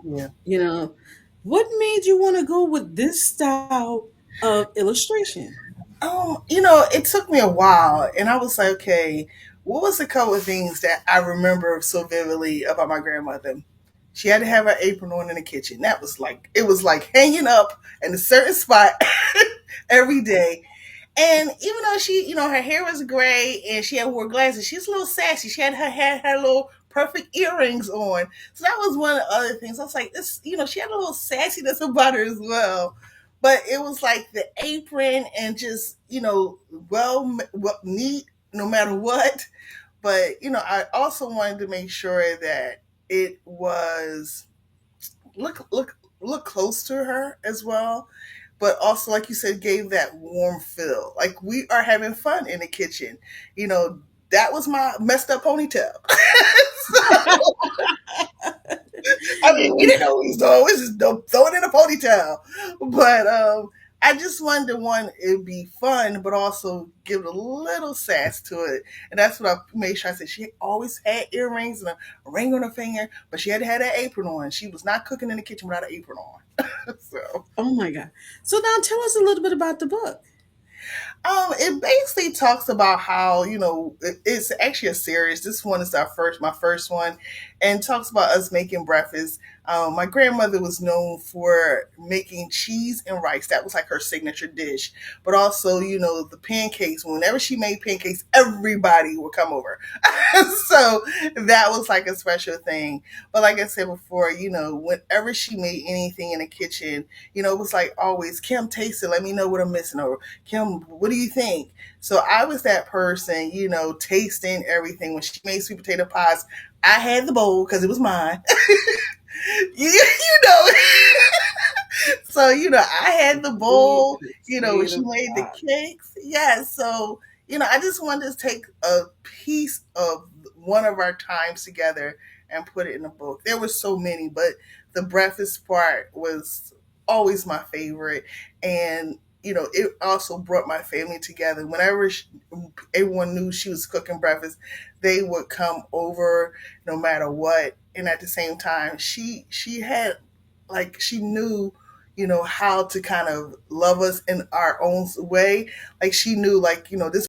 Yeah. You know, what made you want to go with this style of illustration? It took me a while, and I was like, okay, what was a couple of things that I remember so vividly about my grandmother? She had to have her apron on in the kitchen. That was like, it was like hanging up in a certain spot every day. And even though she, her hair was gray and she had wore glasses, she's a little sassy. She had her little perfect earrings on. So that was one of the other things. I was like, this, she had a little sassiness about her as well. But it was like the apron and just, well neat no matter what. But, I also wanted to make sure that it was look close to her as well, but also like you said, gave that warm feel like we are having fun in the kitchen. you know that was my messed up ponytail. So, I mean, we didn't know what he was doing. We just throw it in a ponytail. But I just wanted to one it be fun, but also give a little sass to it, and that's what I made sure. I said she always had earrings and a ring on her finger, but she had to have that apron on. She was not cooking in the kitchen without an apron on. So Oh my God. So now tell us a little bit about the book. it basically talks about how it's actually a series. This one is my first one, and talks about us making breakfast. My grandmother was known for making cheese and rice. That was like her signature dish. But also, the pancakes. Whenever she made pancakes, everybody would come over. So that was like a special thing. But like I said before, whenever she made anything in the kitchen, it was like always, Kim, taste it. Let me know what I'm missing. Or Kim, what do you think? So I was that person, tasting everything. When she made sweet potato pies, I had the bowl because it was mine. you know. So, I had the Sweet bowl, when she potato made the pie. cakes. Yeah. So, I just wanted to take a piece of one of our times together and put it in a book. There were so many, but the breakfast part was always my favorite. And, it also brought my family together. Whenever everyone knew she was cooking breakfast, they would come over no matter what. And at the same time, she had, like, she knew, how to kind of love us in our own way. Like, she knew, like, this